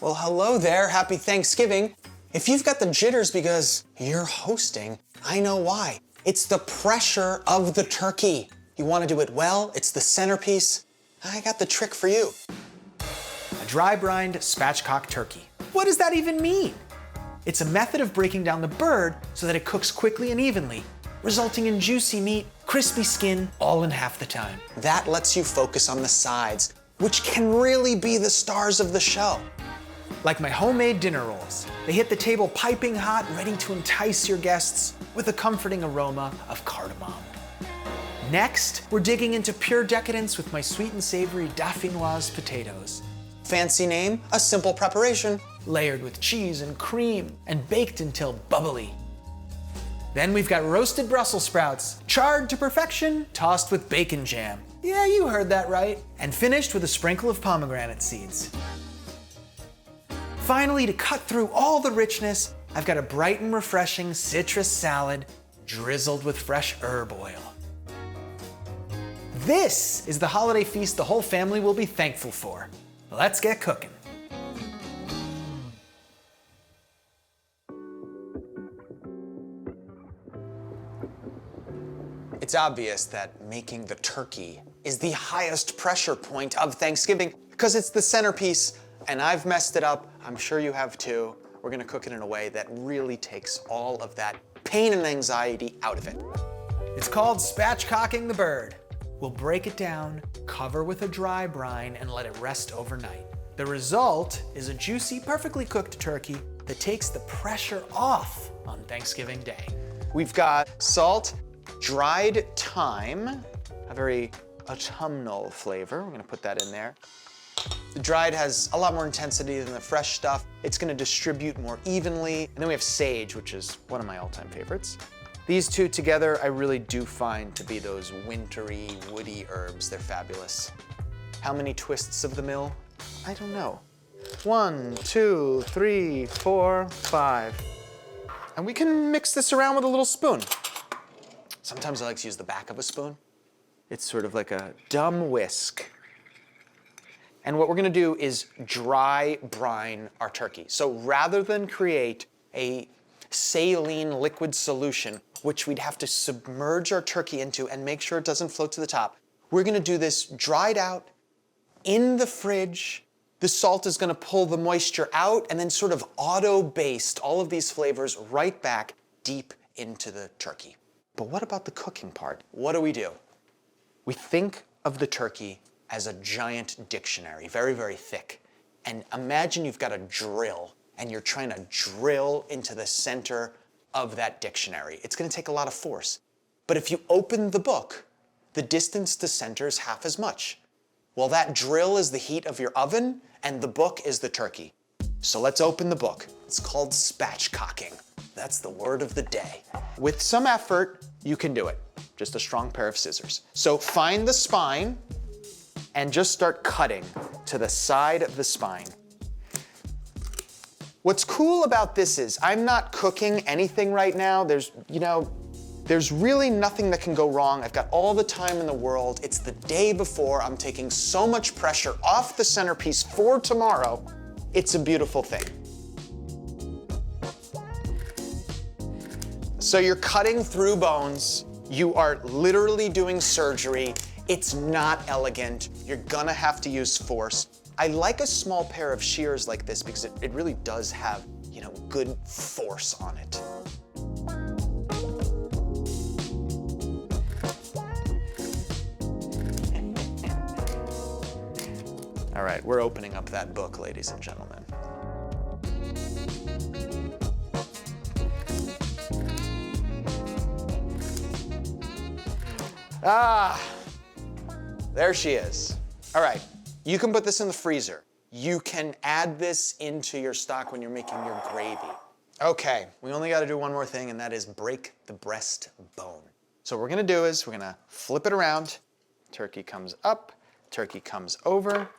Well, hello there, happy Thanksgiving. If you've got the jitters because you're hosting, I know why. It's the pressure of the turkey. You want to do it well, it's the centerpiece. I got the trick for you. A dry-brined spatchcocked turkey. What does that even mean? It's a method of breaking down the bird so that it cooks quickly and evenly, resulting in juicy meat, crispy skin, all in half the time. That lets you focus on the sides, which can really be the stars of the show. Like my homemade dinner rolls. They hit the table piping hot, ready to entice your guests with a comforting aroma of cardamom. Next, we're digging into pure decadence with my sweet and savory Dauphinoise potatoes. Fancy name, a simple preparation. Layered with cheese and cream and baked until bubbly. Then we've got roasted Brussels sprouts, charred to perfection, tossed with bacon jam. Yeah, you heard that right. And finished with a sprinkle of pomegranate seeds. Finally, to cut through all the richness, I've got a bright and refreshing citrus salad drizzled with fresh herb oil. This is the holiday feast the whole family will be thankful for. Let's get cooking. It's obvious that making the turkey is the highest pressure point of Thanksgiving because it's the centerpiece, and I've messed it up. I'm sure you have too. We're gonna cook it in a way that really takes all of that pain and anxiety out of it. It's called spatchcocking the bird. We'll break it down, cover with a dry brine, and let it rest overnight. The result is a juicy, perfectly cooked turkey that takes the pressure off on Thanksgiving Day. We've got salt, dried thyme, a very autumnal flavor. We're gonna put that in there. The dried has a lot more intensity than the fresh stuff. It's gonna distribute more evenly. And then we have sage, which is one of my all-time favorites. These two together, I really do find to be those wintry, woody herbs. They're fabulous. How many twists of the mill? I don't know. 1, 2, 3, 4, 5. And we can mix this around with a little spoon. Sometimes I like to use the back of a spoon. It's sort of like a dumb whisk. And what we're gonna do is dry brine our turkey. So rather than create a saline liquid solution, which we'd have to submerge our turkey into and make sure it doesn't float to the top, we're gonna do this dried out in the fridge. The salt is gonna pull the moisture out and then sort of auto-baste all of these flavors right back deep into the turkey. But what about the cooking part? What do? We think of the turkey as a giant dictionary, very, very thick. And imagine you've got a drill and you're trying to drill into the center of that dictionary. It's gonna take a lot of force. But if you open the book, the distance to center is half as much. Well, that drill is the heat of your oven and the book is the turkey. So let's open the book. It's called spatchcocking. That's the word of the day. With some effort, you can do it. Just a strong pair of scissors. So find the spine and just start cutting to the side of the spine. What's cool about this is I'm not cooking anything right now. There's really nothing that can go wrong. I've got all the time in the world. It's the day before. I'm taking so much pressure off the centerpiece for tomorrow. It's a beautiful thing. So you're cutting through bones. You are literally doing surgery. It's not elegant. You're gonna have to use force. I like a small pair of shears like this because it really does have, good force on it. All right, we're opening up that book, ladies and gentlemen. Ah, there she is. All right, you can put this in the freezer. You can add this into your stock when you're making your gravy. Okay, we only gotta do one more thing, and that is break the breast bone. So what we're gonna do is we're gonna flip it around. Turkey comes up, turkey comes over.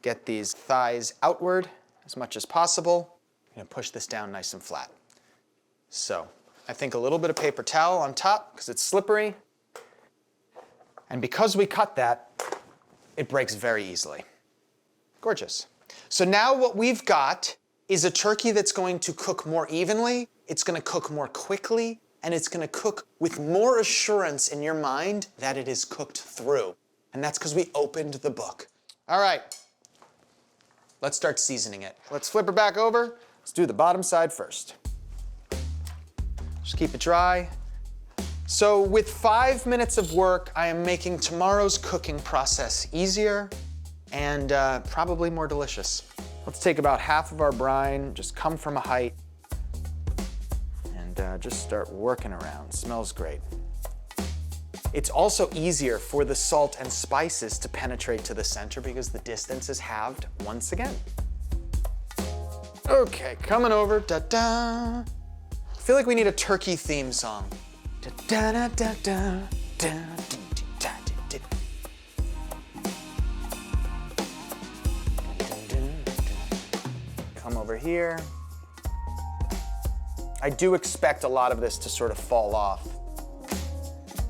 Get these thighs outward as much as possible. I'm gonna push this down nice and flat. So I think a little bit of paper towel on top because it's slippery. And because we cut that, it breaks very easily. Gorgeous. So now what we've got is a turkey that's going to cook more evenly, it's gonna cook more quickly, and it's gonna cook with more assurance in your mind that it is cooked through. And that's because we opened the book. All right, let's start seasoning it. Let's flip her back over. Let's do the bottom side first. Just keep it dry. So with 5 minutes of work, I am making tomorrow's cooking process easier and probably more delicious. Let's take about half of our brine, just come from a height, and just start working around. Smells great. It's also easier for the salt and spices to penetrate to the center because the distance is halved once again. Okay, coming over, da-da. I feel like we need a turkey theme song. Da-da-da-da-da, da-da-da-da-da. Come over here. I do expect a lot of this to sort of fall off.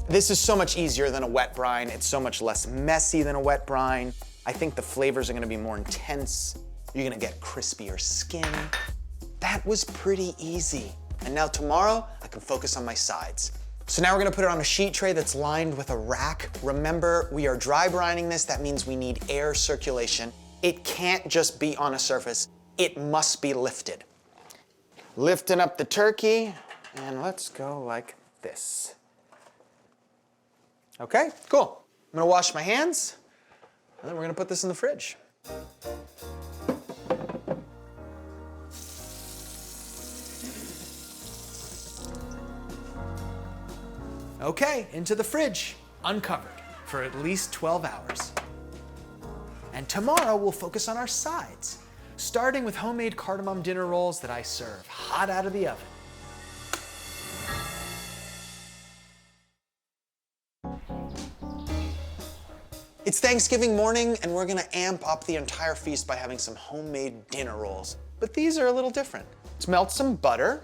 This is so much easier than a wet brine. It's so much less messy than a wet brine. I think the flavors are gonna be more intense. You're gonna get crispier skin. That was pretty easy. And now tomorrow, I can focus on my sides. So now we're gonna put it on a sheet tray that's lined with a rack. Remember, we are dry brining this. That means we need air circulation. It can't just be on a surface. It must be lifted. Lifting up the turkey, and let's go like this. Okay, cool. I'm gonna wash my hands, and then we're gonna put this in the fridge. Okay, into the fridge, uncovered for at least 12 hours. And tomorrow we'll focus on our sides, starting with homemade cardamom dinner rolls that I serve hot out of the oven. It's Thanksgiving morning, and we're gonna amp up the entire feast by having some homemade dinner rolls. But these are a little different. Let's melt some butter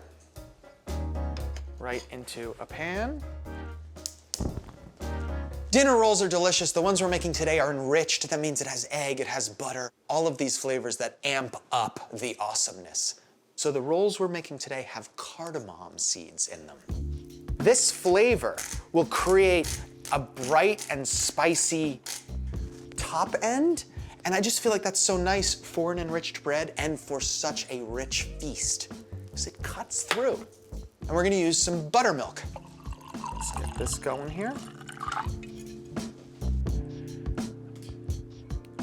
right into a pan. Dinner rolls are delicious. The ones we're making today are enriched. That means it has egg, it has butter, all of these flavors that amp up the awesomeness. So the rolls we're making today have cardamom seeds in them. This flavor will create a bright and spicy top end, and I just feel like that's so nice for an enriched bread and for such a rich feast, because it cuts through. And we're gonna use some buttermilk. Let's get this going here.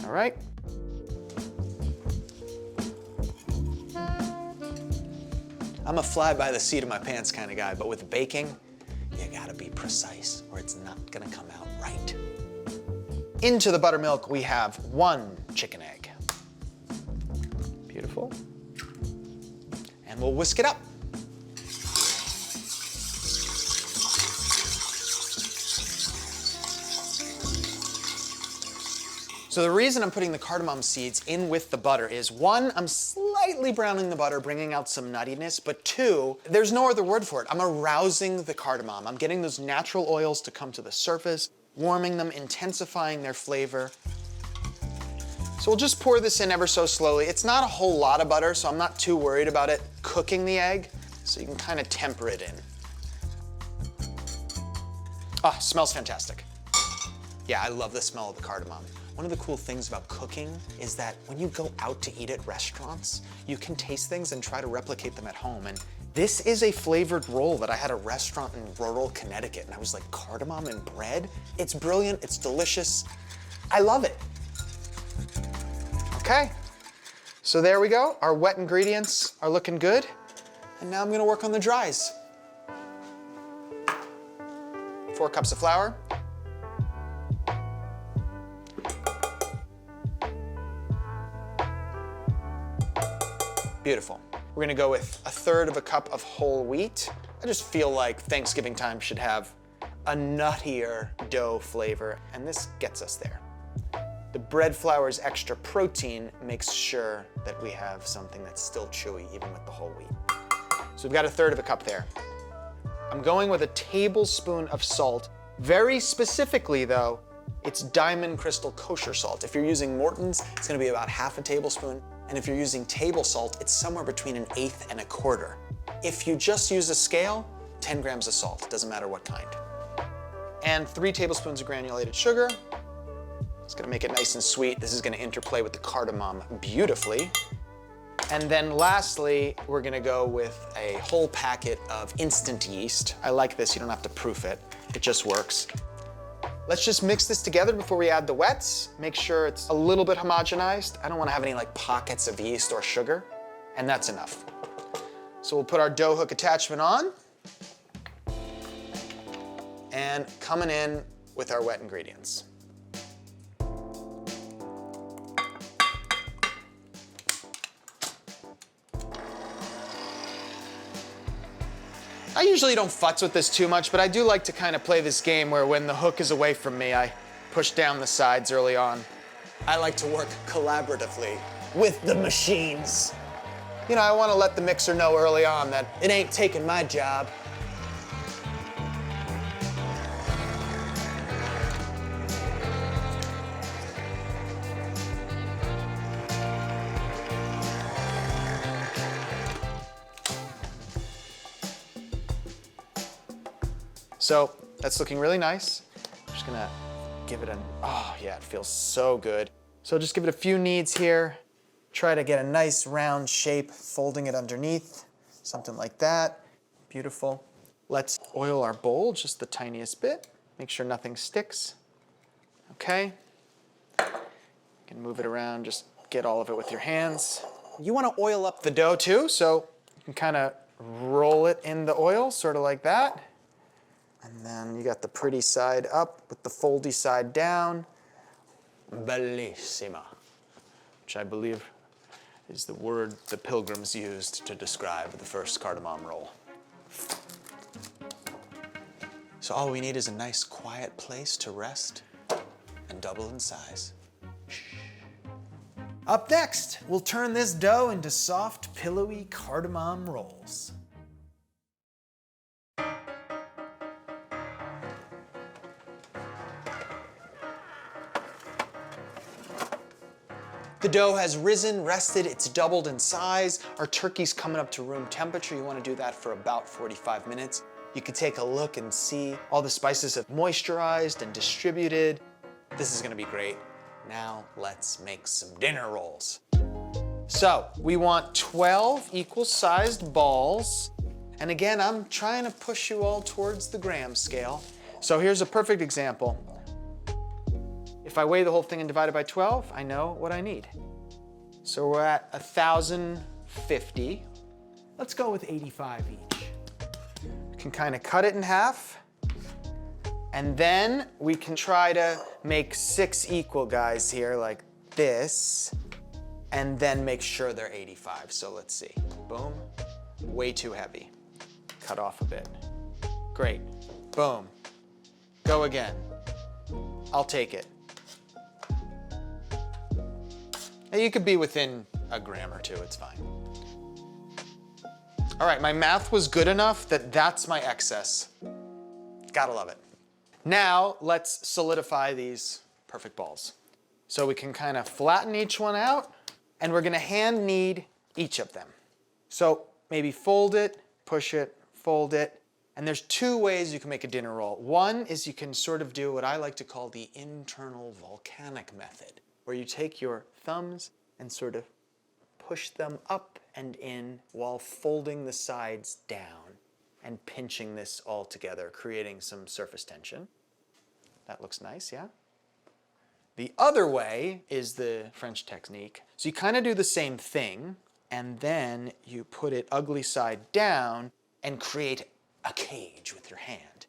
All right. I'm a fly by the seat of my pants kind of guy, but with baking, you gotta be precise or it's not gonna come out right. Into the buttermilk, we have 1 chicken egg. Beautiful. And we'll whisk it up. So the reason I'm putting the cardamom seeds in with the butter is 1, I'm slightly browning the butter, bringing out some nuttiness, but 2, there's no other word for it. I'm arousing the cardamom. I'm getting those natural oils to come to the surface, warming them, intensifying their flavor. So we'll just pour this in ever so slowly. It's not a whole lot of butter, so I'm not too worried about it cooking the egg, so you can kind of temper it in. Ah, smells fantastic. Yeah, I love the smell of the cardamom. One of the cool things about cooking is that when you go out to eat at restaurants, you can taste things and try to replicate them at home. And this is a flavored roll that I had at a restaurant in rural Connecticut, and I was like, cardamom and bread? It's brilliant, it's delicious. I love it. Okay, so there we go. Our wet ingredients are looking good. And now I'm gonna work on the dries. 4 cups of flour. Beautiful. We're gonna go with 1/3 cup of whole wheat. I just feel like Thanksgiving time should have a nuttier dough flavor, and this gets us there. The bread flour's extra protein makes sure that we have something that's still chewy even with the whole wheat. So we've got 1/3 cup there. I'm going with a tablespoon of salt. Very specifically though, it's Diamond Crystal kosher salt. If you're using Morton's, it's gonna be about 1/2 tablespoon. And if you're using table salt, it's somewhere between 1/8 and 1/4. If you just use a scale, 10 grams of salt, doesn't matter what kind. And 3 tablespoons of granulated sugar. It's gonna make it nice and sweet. This is gonna interplay with the cardamom beautifully. And then lastly, we're gonna go with a whole packet of instant yeast. I like this, you don't have to proof it. It just works. Let's just mix this together before we add the wets. Make sure it's a little bit homogenized. I don't wanna have any like pockets of yeast or sugar, and that's enough. So we'll put our dough hook attachment on, and coming in with our wet ingredients. I usually don't futz with this too much, but I do like to kind of play this game where when the hook is away from me, I push down the sides early on. I like to work collaboratively with the machines. You know, I want to let the mixer know early on that it ain't taking my job. So that's looking really nice. I'm just gonna give it oh yeah, it feels so good. So just give it a few kneads here. Try to get a nice round shape, folding it underneath, something like that. Beautiful. Let's oil our bowl just the tiniest bit. Make sure nothing sticks. Okay. You can move it around, just get all of it with your hands. You wanna oil up the dough too, so you can kind of roll it in the oil, sort of like that. And then you got the pretty side up with the foldy side down. Bellissima, which I believe is the word the pilgrims used to describe the first cardamom roll. So all we need is a nice quiet place to rest and double in size. Up next, we'll turn this dough into soft, pillowy cardamom rolls. The dough has risen, rested, it's doubled in size. Our turkey's coming up to room temperature. You want to do that for about 45 minutes. You can take a look and see all the spices have moisturized and distributed. This is gonna be great. Now let's make some dinner rolls. So we want 12 equal sized balls. And again, I'm trying to push you all towards the gram scale. So here's a perfect example. If I weigh the whole thing and divide it by 12, I know what I need. So we're at 1,050. Let's go with 85 each. We can kind of cut it in half. And then we can try to make 6 equal guys here like this. And then make sure they're 85. So let's see. Boom. Way too heavy. Cut off a bit. Great. Boom. Go again. I'll take it. You could be within a gram or two, it's fine. All right, my math was good enough that that's my excess. Gotta love it. Now, let's solidify these perfect balls. So we can kind of flatten each one out, and we're gonna hand knead each of them. So maybe fold it, push it, fold it, and there's 2 ways you can make a dinner roll. One is you can sort of do what I like to call the internal volcanic method, where you take your thumbs and sort of push them up and in while folding the sides down and pinching this all together, creating some surface tension. That looks nice, yeah? The other way is the French technique. So you kind of do the same thing, and then you put it ugly side down and create a cage with your hand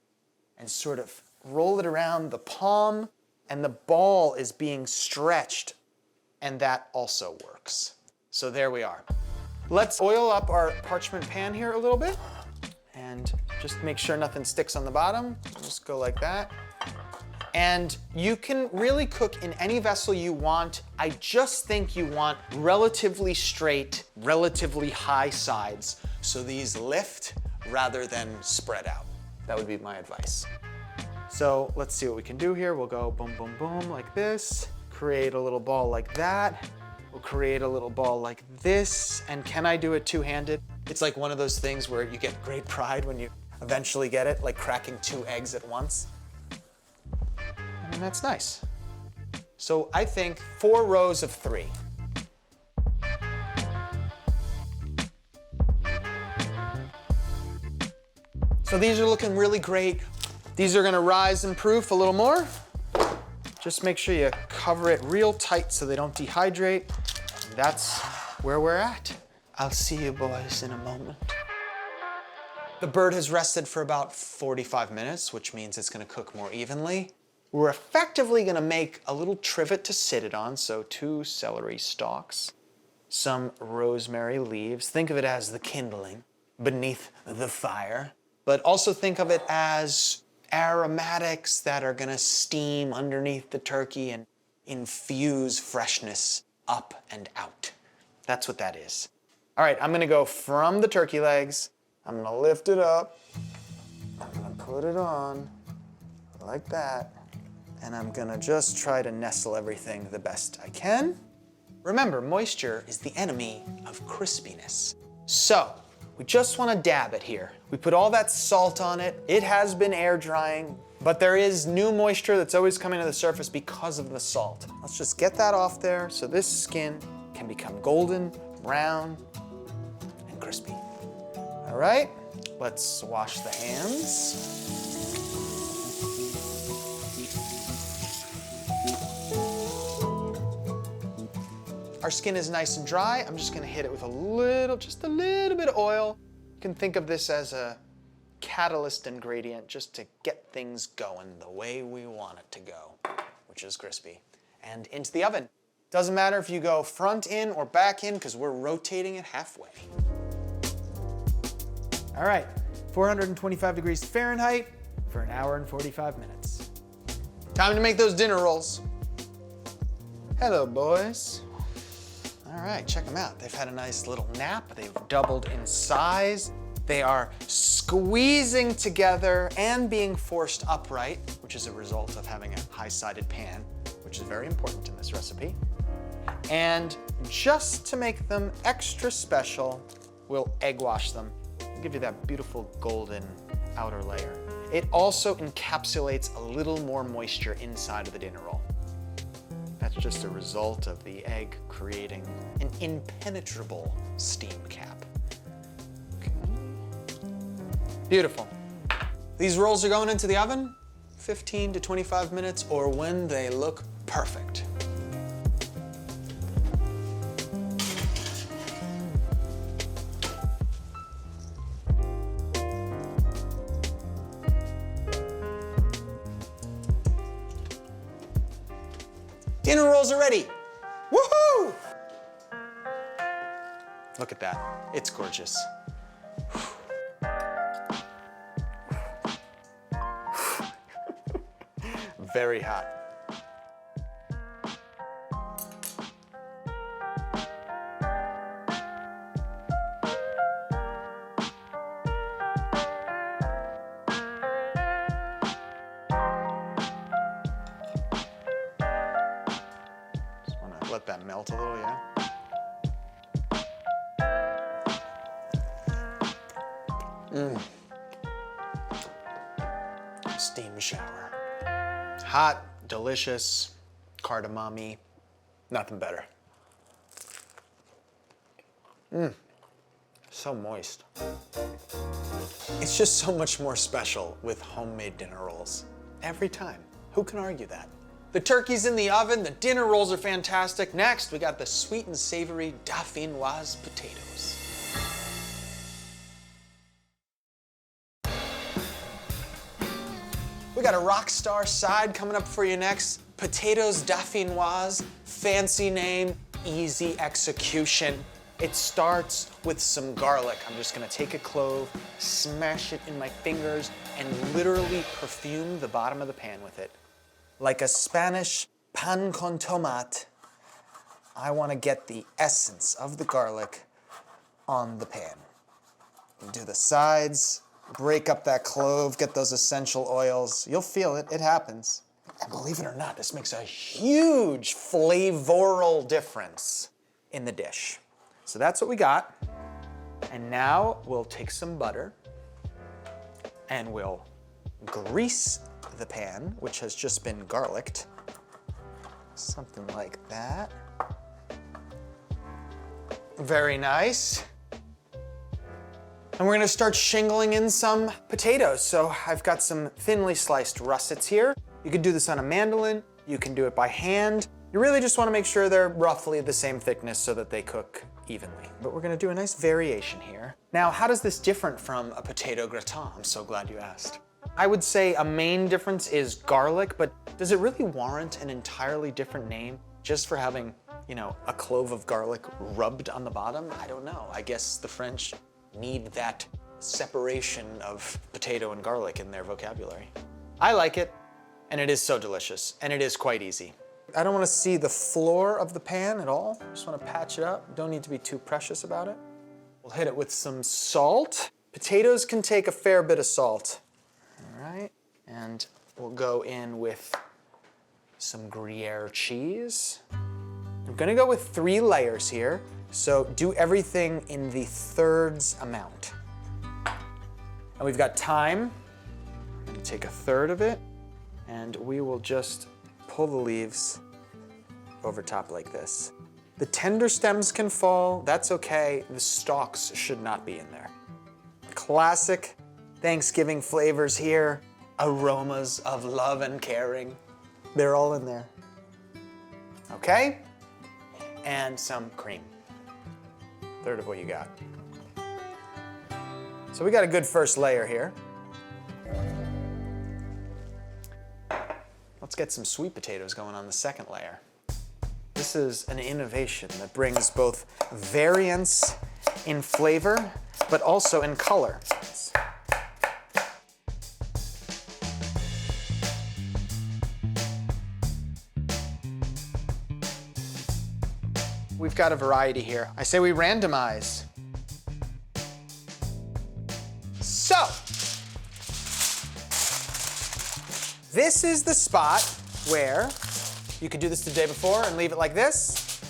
and sort of roll it around the palm, and the ball is being stretched, and that also works. So there we are. Let's oil up our parchment pan here a little bit, and just make sure nothing sticks on the bottom. Just go like that. And you can really cook in any vessel you want. I just think you want relatively straight, relatively high sides, so these lift rather than spread out. That would be my advice. So let's see what we can do here. We'll go boom, boom, boom like this. Create a little ball like that. We'll create a little ball like this. And can I do it two-handed? It's like one of those things where you get great pride when you eventually get it, like cracking 2 eggs at once. And that's nice. So I think 4 rows of 3. So these are looking really great. These are gonna rise in proof a little more. Just make sure you cover it real tight so they don't dehydrate. And that's where we're at. I'll see you boys in a moment. The bird has rested for about 45 minutes, which means it's gonna cook more evenly. We're effectively gonna make a little trivet to sit it on, so 2 celery stalks, some rosemary leaves. Think of it as the kindling beneath the fire, but also think of it as aromatics that are gonna steam underneath the turkey and infuse freshness up and out. That's what that is. All right, I'm gonna go from the turkey legs. I'm gonna lift it up. I'm gonna put it on like that. And I'm gonna just try to nestle everything the best I can. Remember, moisture is the enemy of crispiness. So, we just wanna dab it here. We put all that salt on it. It has been air drying, but there is new moisture that's always coming to the surface because of the salt. Let's just get that off there so this skin can become golden, brown, and crispy. All right, let's wash the hands. Our skin is nice and dry. I'm just gonna hit it with just a little bit of oil. You can think of this as a catalyst ingredient just to get things going the way we want it to go, which is crispy. And into the oven. Doesn't matter if you go front in or back in because we're rotating it halfway. All right, 425 degrees Fahrenheit for 1 hour and 45 minutes. Time to make those dinner rolls. Hello, boys. All right, check them out. They've had a nice little nap. They've doubled in size. They are squeezing together and being forced upright, which is a result of having a high-sided pan, which is very important in this recipe. And just to make them extra special, we'll egg wash them. Give you that beautiful golden outer layer. It also encapsulates a little more moisture inside of the dinner roll. That's just a result of the egg creating an impenetrable steam cap. Okay. Beautiful. These rolls are going into the oven 15 to 25 minutes or when they look perfect. Dinner rolls are ready. Woohoo! Look at that. It's gorgeous. Very hot. Let that melt a little, yeah? Steam shower. Hot, delicious, cardamom-y, nothing better. So moist. It's just so much more special with homemade dinner rolls. Every time. Who can argue that? The turkey's in the oven, the dinner rolls are fantastic. Next, we got the sweet and savory Dauphinoise potatoes. We got a rock star side coming up for you next. Potatoes Dauphinoise, fancy name, easy execution. It starts with some garlic. I'm just gonna take a clove, smash it in my fingers, and literally perfume the bottom of the pan with it. Like a Spanish pan con tomate, I want to get the essence of the garlic on the pan. Do the sides, break up that clove, get those essential oils. You'll feel it, it happens. And believe it or not, this makes a huge flavoral difference. in the dish. So that's what we got. And now we'll take some butter and we'll grease the pan, which has just been garlicked. Something like that. Very nice. And we're gonna start shingling in some potatoes. So I've got some thinly sliced russets here. You could do this on a mandolin, you can do it by hand. You really just wanna make sure they're roughly the same thickness so that they cook evenly. But we're gonna do a nice variation here. Now, how does this differ from a potato gratin? I'm so glad you asked. I would say a main difference is garlic, but does it really warrant an entirely different name just for having, you know, a clove of garlic rubbed on the bottom? I don't know. I guess the French need that separation of potato and garlic in their vocabulary. I like it, and it is so delicious, and it is quite easy. I don't want to see the floor of the pan at all. Just want to patch it up. Don't need to be too precious about it. We'll hit it with some salt. Potatoes can take a fair bit of salt. All right, and we'll go in with some Gruyere cheese. I'm gonna go with 3 layers here, so do everything in the thirds amount. And we've got thyme. I'm gonna take a third of it, and we will just pull the leaves over top like this. The tender stems can fall, that's okay. The stalks should not be in there. Classic Thanksgiving flavors here, aromas of love and caring. They're all in there. Okay? And some cream. Third of what you got. So we got a good first layer here. Let's get some sweet potatoes going on the second layer. This is an innovation that brings both variance in flavor, but also in color. We've got a variety here. I say we randomize. So, this is the spot where you could do this the day before and leave it like this,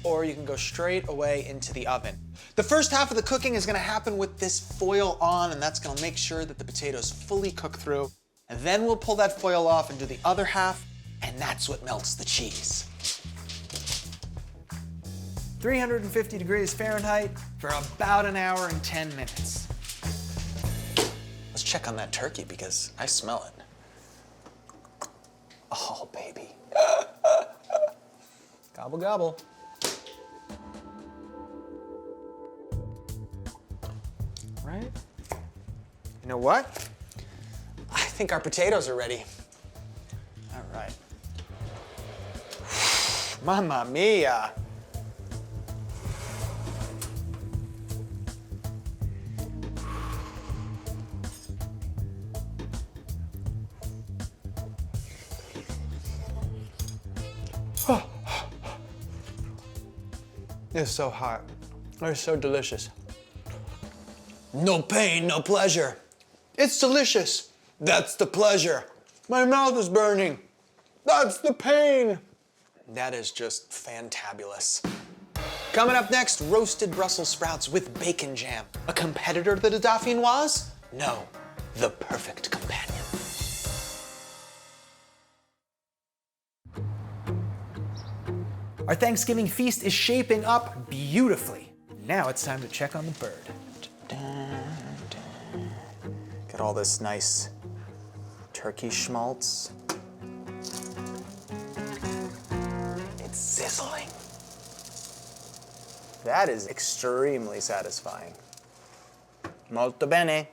or you can go straight away into the oven. The first half of the cooking is gonna happen with this foil on, and that's gonna make sure that the potatoes fully cook through. And then we'll pull that foil off and do the other half, and that's what melts the cheese. 350 degrees Fahrenheit for about an hour and 10 minutes. Let's check on that turkey because I smell it. Oh, baby. Gobble, gobble. Right? You know what? I think our potatoes are ready. All right. Mamma mia. It's so hot. It's so delicious. No pain, no pleasure. It's delicious. That's the pleasure. My mouth is burning. That's the pain. That is just fantabulous. Coming up next, roasted Brussels sprouts with bacon jam. A competitor to the Dauphinoise? No, the perfect companion. Our Thanksgiving feast is shaping up beautifully. Now it's time to check on the bird. Got all this nice turkey schmaltz. It's sizzling. That is extremely satisfying. Molto bene.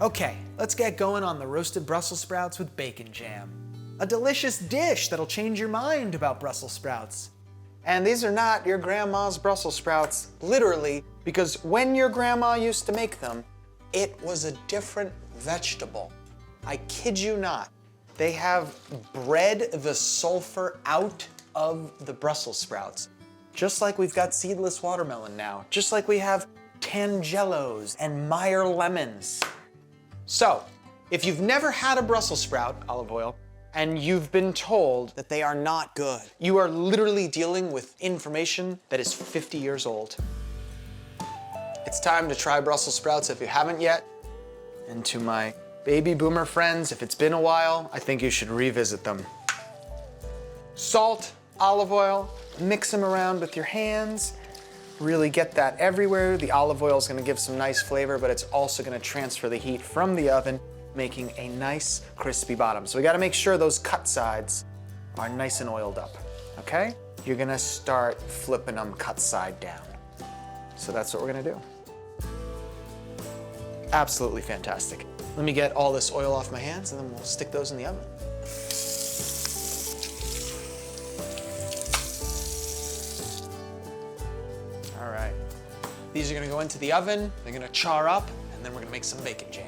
Okay, let's get going on the roasted Brussels sprouts with bacon jam. A delicious dish that'll change your mind about Brussels sprouts. And these are not your grandma's Brussels sprouts, literally, because when your grandma used to make them, it was a different vegetable. I kid you not. They have bred the sulfur out of the Brussels sprouts. Just like we've got seedless watermelon now, just like we have tangelos and Meyer lemons. So, if you've never had a Brussels sprout, olive oil, and you've been told that they are not good. You are literally dealing with information that is 50 years old. It's time to try Brussels sprouts if you haven't yet. And to my baby boomer friends, if it's been a while, I think you should revisit them. Salt, olive oil, mix them around with your hands. Really get that everywhere. The olive oil is gonna give some nice flavor, but it's also gonna transfer the heat from the oven, making a nice crispy bottom. So we gotta make sure those cut sides are nice and oiled up, okay? You're gonna start flipping them cut side down. So that's what we're gonna do. Absolutely fantastic. Let me get all this oil off my hands and then we'll stick those in the oven. All right. These are gonna go into the oven, they're gonna char up, and then we're gonna make some bacon jam.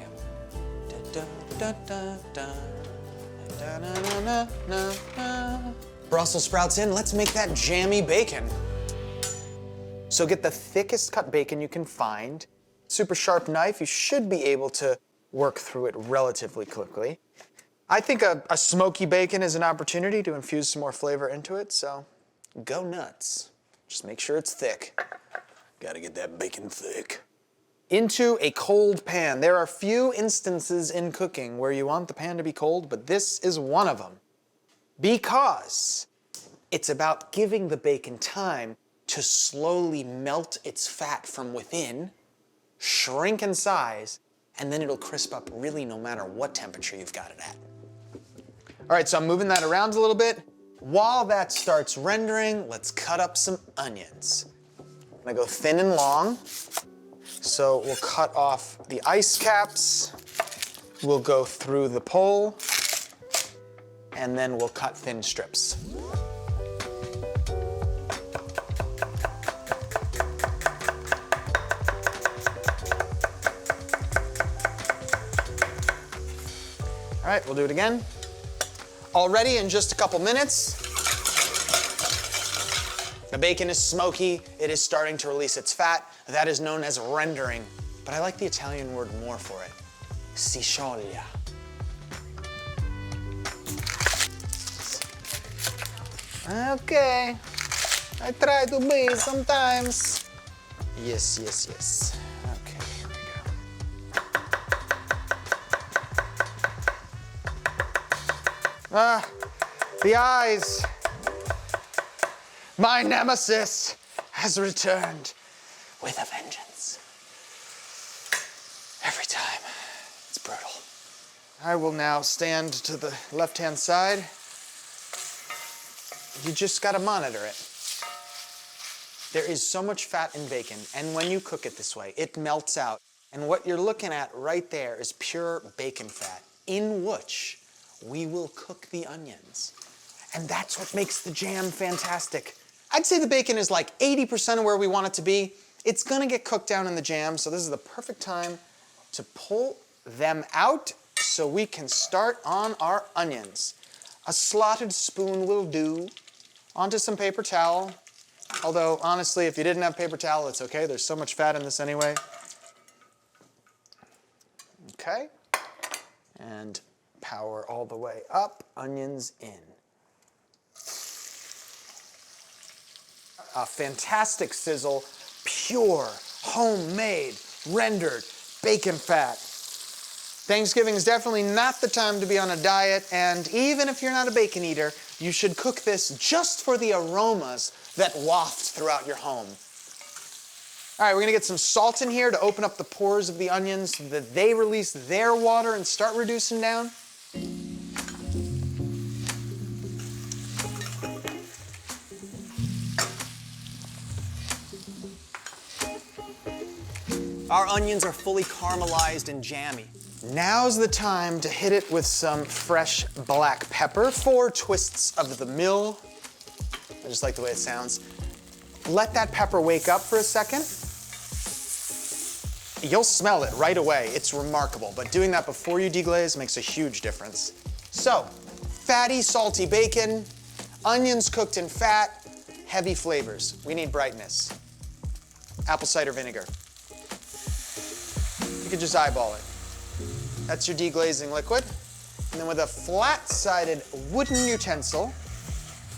Brussels sprouts in, let's make that jammy bacon. So get the thickest cut bacon you can find. Super sharp knife, you should be able to work through it relatively quickly. I think a smoky bacon is an opportunity to infuse some more flavor into it, so go nuts. Just make sure it's thick. Gotta get that bacon thick. Into a cold pan. There are few instances in cooking where you want the pan to be cold, but this is one of them. Because it's about giving the bacon time to slowly melt its fat from within, shrink in size, and then it'll crisp up really no matter what temperature you've got it at. All right, so I'm moving that around a little bit. While that starts rendering, let's cut up some onions. I'm gonna go thin and long. So we'll cut off the ice caps. We'll go through the pole, and then we'll cut thin strips. All right, we'll do it again. Already in just a couple minutes, the bacon is smoky, it is starting to release its fat. That is known as rendering, but I like the Italian word more for it. Si scioglie. Okay, I try to be sometimes. Yes, yes, yes. Okay, here we go. Ah, the eyes. My nemesis has returned with a vengeance. Every time. It's brutal. I will now stand to the left-hand side. You just gotta monitor it. There is so much fat in bacon, and when you cook it this way, it melts out. And what you're looking at right there is pure bacon fat, in which we will cook the onions. And that's what makes the jam fantastic. I'd say the bacon is like 80% of where we want it to be. It's gonna get cooked down in the jam, so this is the perfect time to pull them out so we can start on our onions. A slotted spoon will do. Onto some paper towel. Although, honestly, if you didn't have paper towel, it's okay. There's so much fat in this anyway. Okay. And power all the way up, onions in. A fantastic sizzle, pure, homemade, rendered bacon fat. Thanksgiving is definitely not the time to be on a diet, and even if you're not a bacon eater, you should cook this just for the aromas that waft throughout your home. All right, we're gonna get some salt in here to open up the pores of the onions so that they release their water and start reducing down. Our onions are fully caramelized and jammy. Now's the time to hit it with some fresh black pepper. 4 twists of the mill. I just like the way it sounds. Let that pepper wake up for a second. You'll smell it right away. It's remarkable, but doing that before you deglaze makes a huge difference. So, fatty, salty bacon, onions cooked in fat, heavy flavors. We need brightness. Apple cider vinegar. You could just eyeball it. That's your deglazing liquid. And then with a flat-sided wooden utensil,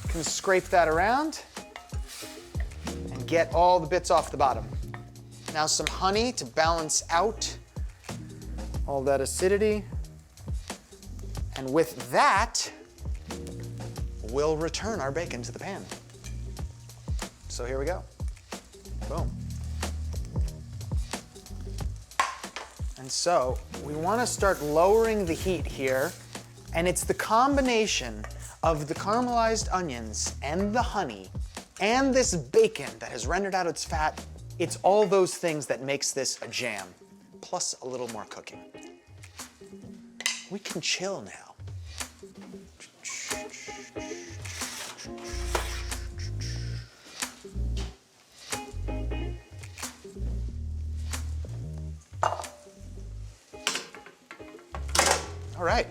you can scrape that around and get all the bits off the bottom. Now some honey to balance out all that acidity. And with that, we'll return our bacon to the pan. So here we go. Boom. And so we want to start lowering the heat here, and it's the combination of the caramelized onions and the honey and this bacon that has rendered out its fat. It's all those things that makes this a jam, plus a little more cooking. We can chill now. All right.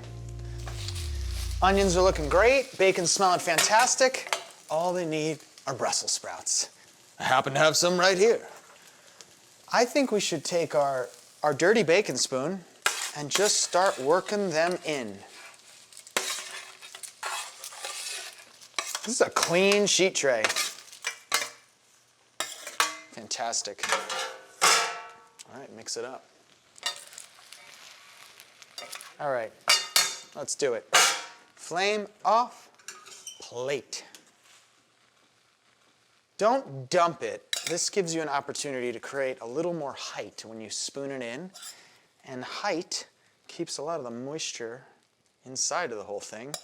Onions are looking great, bacon's smelling fantastic. All they need are Brussels sprouts. I happen to have some right here. I think we should take our dirty bacon spoon and just start working them in. This is a clean sheet tray. Fantastic. All right, mix it up. All right, let's do it. Flame off, plate. Don't dump it. This gives you an opportunity to create a little more height when you spoon it in. And height keeps a lot of the moisture inside of the whole thing,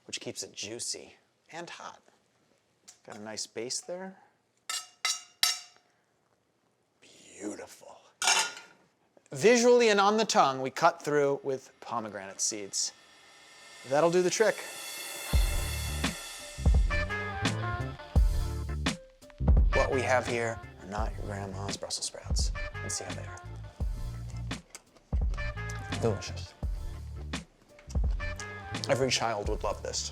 which keeps it juicy and hot. Got a nice base there. Beautiful. Visually and on the tongue, we cut through with pomegranate seeds. That'll do the trick. What we have here are not your grandma's Brussels sprouts. Let's see how they are. Delicious. Every child would love this.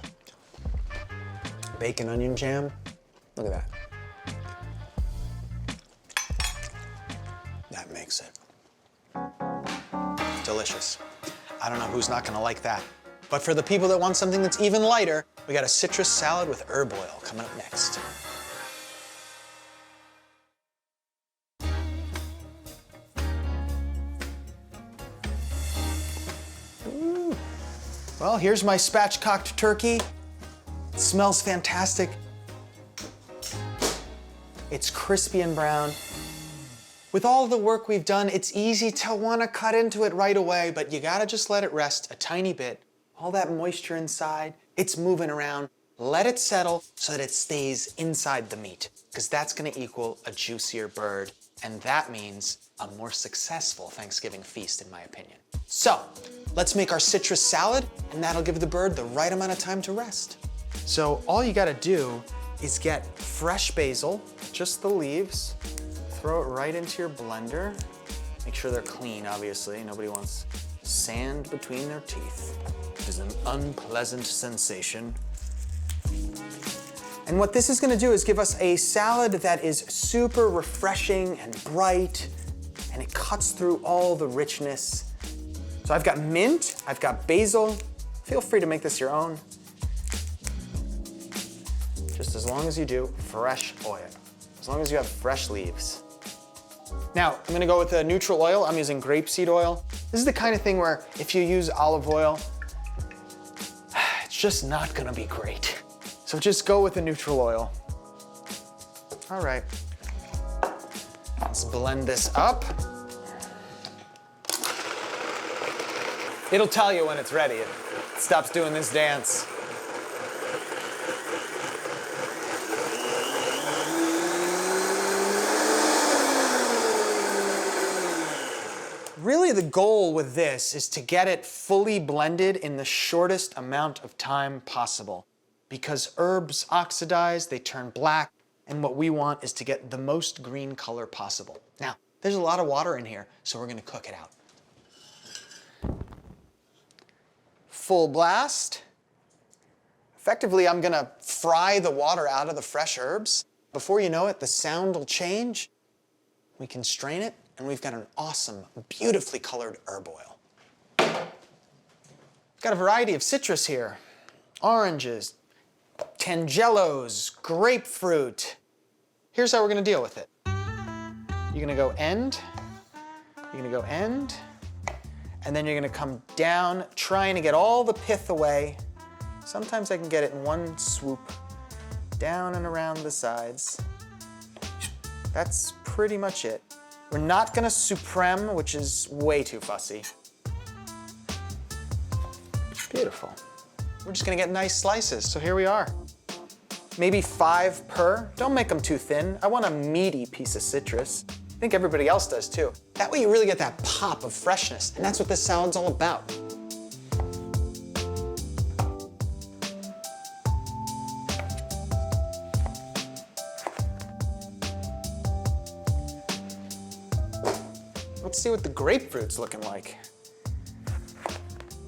Bacon onion jam. Look at that. That makes it. Delicious. I don't know who's not gonna like that. But for the people that want something that's even lighter, we got a citrus salad with herb oil coming up next. Ooh. Well, here's my spatchcocked turkey. It smells fantastic. It's crispy and brown. With all the work we've done, it's easy to want to cut into it right away, but you gotta just let it rest a tiny bit. All that moisture inside, it's moving around. Let it settle so that it stays inside the meat, because that's gonna equal a juicier bird, and that means a more successful Thanksgiving feast, in my opinion. So, let's make our citrus salad, and that'll give the bird the right amount of time to rest. So all you gotta do is get fresh basil, just the leaves, throw it right into your blender. Make sure they're clean, obviously. Nobody wants sand between their teeth, which is an unpleasant sensation. And what this is gonna do is give us a salad that is super refreshing and bright, and it cuts through all the richness. So I've got mint, I've got basil. Feel free to make this your own. Just as long as you do fresh oil, as long as you have fresh leaves. Now, I'm gonna go with a neutral oil. I'm using grapeseed oil. This is the kind of thing where if you use olive oil, it's just not gonna be great. So just go with a neutral oil. All right, let's blend this up. It'll tell you when it's ready. It stops doing this dance. Really, the goal with this is to get it fully blended in the shortest amount of time possible. Because herbs oxidize, they turn black, and what we want is to get the most green color possible. Now, there's a lot of water in here, so we're gonna cook it out. Full blast. Effectively, I'm gonna fry the water out of the fresh herbs. Before you know it, the sound will change. We can strain it, and we've got an awesome, beautifully colored herb oil. Got Got a variety of citrus here. Oranges, tangelos, grapefruit. Here's how we're gonna deal with it. You're gonna go end, you're gonna go end, and then you're gonna come down, trying to get all the pith away. Sometimes I can get it in one swoop, down and around the sides. That's pretty much it. We're not gonna supreme, which is way too fussy. Beautiful. We're just gonna get nice slices, so here we are. Maybe 5 per. Don't make them too thin. I want a meaty piece of citrus. I think everybody else does too. That way you really get that pop of freshness, and that's what this salad's all about. Let's see what the grapefruit's looking like.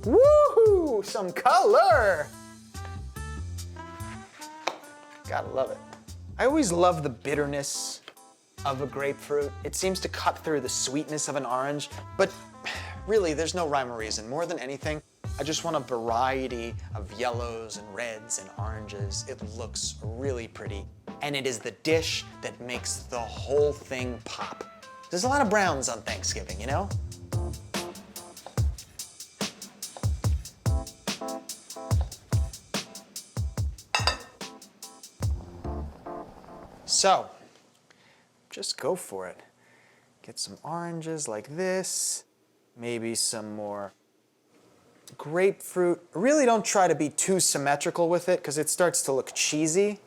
Woohoo! Some color! Gotta love it. I always love the bitterness of a grapefruit. It seems to cut through the sweetness of an orange, but really there's no rhyme or reason. More than anything, I just want a variety of yellows and reds and oranges. It looks really pretty, and it is the dish that makes the whole thing pop. There's a lot of browns on Thanksgiving, you know? So, just go for it. Get some oranges like this, maybe some more grapefruit. Really don't try to be too symmetrical with it because it starts to look cheesy.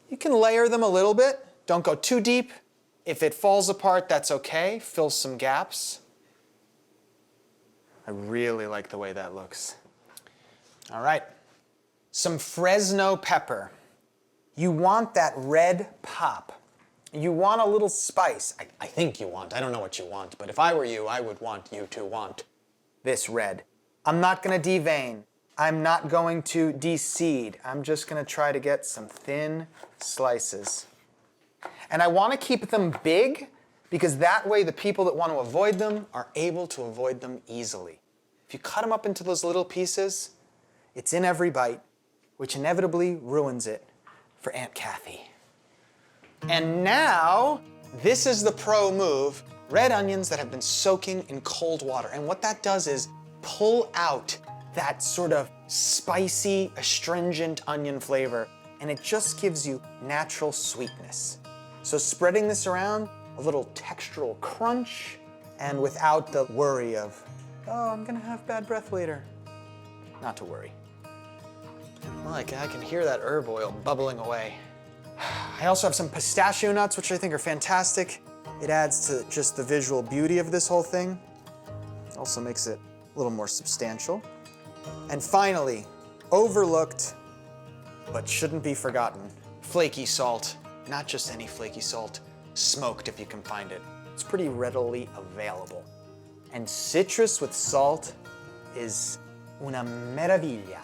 You can layer them a little bit. Don't go too deep. If it falls apart, that's okay. Fill some gaps. I really like the way that looks. All right, some Fresno pepper. You want that red pop. You want a little spice. I think you want, I don't know what you want, but if I were you, I would want you to want this red. I'm not gonna devein. I'm not going to de-seed. I'm just gonna try to get some thin slices. And I want to keep them big because that way the people that want to avoid them are able to avoid them easily. If you cut them up into those little pieces, it's in every bite, which inevitably ruins it for Aunt Kathy. And now, this is the pro move, red onions that have been soaking in cold water. And what that does is pull out that sort of spicy, astringent onion flavor, and it just gives you natural sweetness. So spreading this around, a little textural crunch, and without the worry of, oh, I'm gonna have bad breath later. Not to worry. Like, I can hear that herb oil bubbling away. I also have some pistachio nuts, which I think are fantastic. It adds to just the visual beauty of this whole thing. Also makes it a little more substantial. And finally, overlooked, but shouldn't be forgotten, flaky salt. Not just any flaky salt, smoked if you can find it. It's pretty readily available. And citrus with salt is una meraviglia.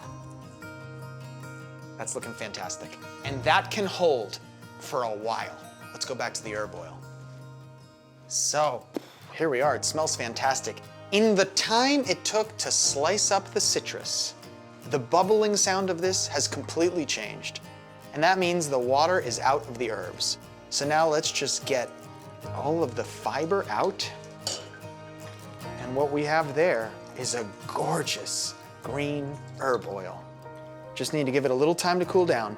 That's looking fantastic. And that can hold for a while. Let's go back to the herb oil. So, here we are, it smells fantastic. In the time it took to slice up the citrus, the bubbling sound of this has completely changed. And that means the water is out of the herbs. So now let's just get all of the fiber out. And what we have there is a gorgeous green herb oil. Just need to give it a little time to cool down.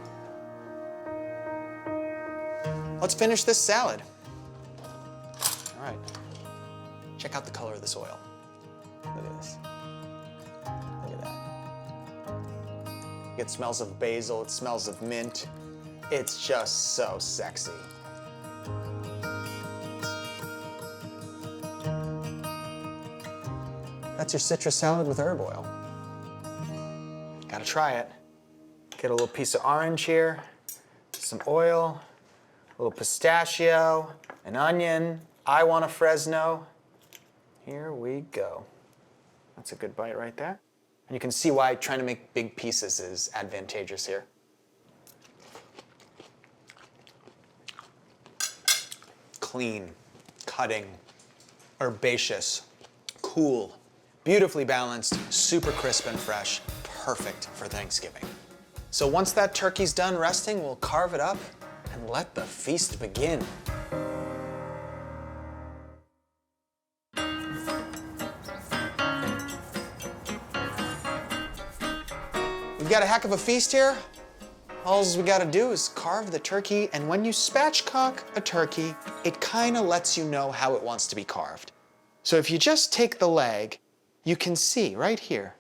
Let's finish this salad. All right, check out the color of this oil. Look at this, look at that. It smells of basil, it smells of mint. It's just so sexy. That's your citrus salad with herb oil. Gotta try it. Get a little piece of orange here, some oil, a little pistachio, an onion. I want a Fresno. Here we go. That's a good bite right there. And you can see why trying to make big pieces is advantageous here. Clean, cutting, herbaceous, cool, beautifully balanced, super crisp and fresh. perfect for Thanksgiving. So once that turkey's done resting, we'll carve it up and let the feast begin. We've got a heck of a feast here. All we gotta do is carve the turkey, and when you spatchcock a turkey, it kinda lets you know how it wants to be carved. So if you just take the leg, you can see right here,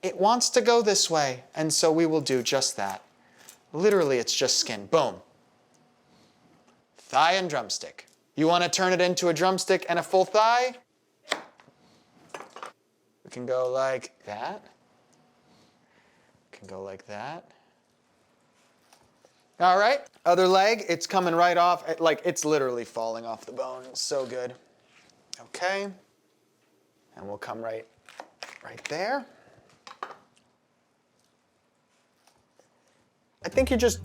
it wants to go this way, and so we will do just that. Literally, it's just skin, boom. Thigh and drumstick. You wanna turn it into a drumstick and a full thigh? We can go like that. We can go like that. All right, other leg, it's coming right off, like it's literally falling off the bone. It's so good. Okay, and we'll come right there. I think you just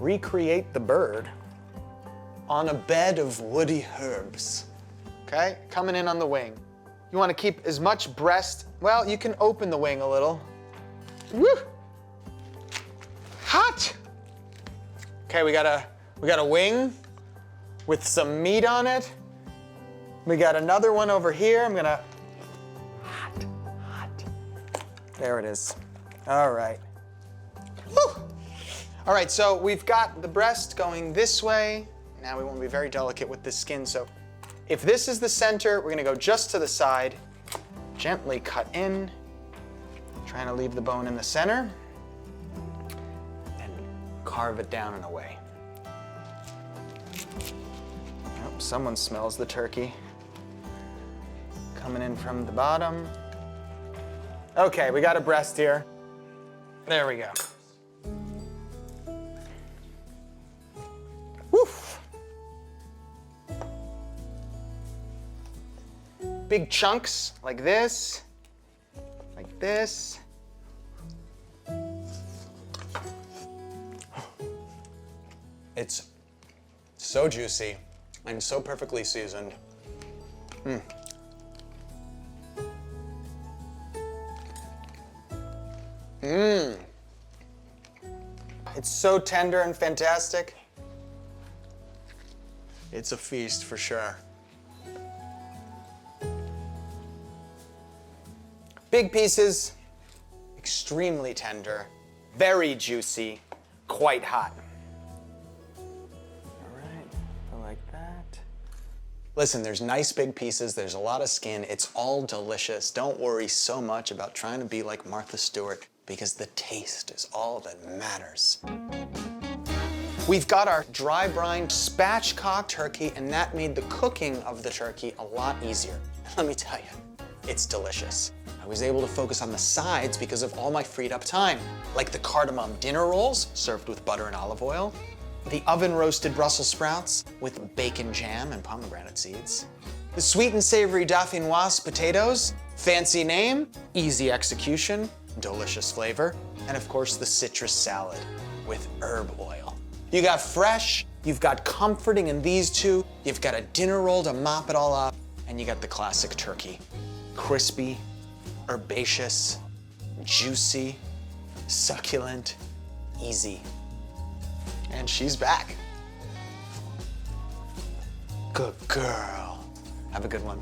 recreate the bird on a bed of woody herbs. Okay, coming in on the wing. You want to keep as much breast, well, you can open the wing a little. Woo! Hot! Okay, we got a wing with some meat on it. We got another one over here. I'm gonna, hot. There it is. All right. Woo! All right, so we've got the breast going this way. Now we want to be very delicate with the skin. So if this is the center, we're gonna go just to the side, gently cut in, trying to leave the bone in the center. Carve it down and away. Oh, someone smells the turkey. Coming in from the bottom. Okay, we got a breast here. There we go. Woof. Big chunks like this, like this. It's so juicy and so perfectly seasoned. It's so tender and fantastic. It's a feast for sure. Big pieces, extremely tender, very juicy, quite hot. Listen, there's nice big pieces, there's a lot of skin, it's all delicious. Don't worry so much about trying to be like Martha Stewart, because the taste is all that matters. We've got our dry brined spatchcocked turkey, and that made the cooking of the turkey a lot easier. Let me tell you, it's delicious. I was able to focus on the sides because of all my freed up time, like the cardamom dinner rolls served with butter and olive oil, the oven roasted Brussels sprouts with bacon jam and pomegranate seeds, the sweet and savory Dauphinoise potatoes, fancy name, easy execution, delicious flavor, and of course the citrus salad with herb oil. You got fresh, you've got comforting in these two, you've got a dinner roll to mop it all up, and you got the classic turkey. Crispy, herbaceous, juicy, succulent, easy. And she's back. Good girl. Have a good one.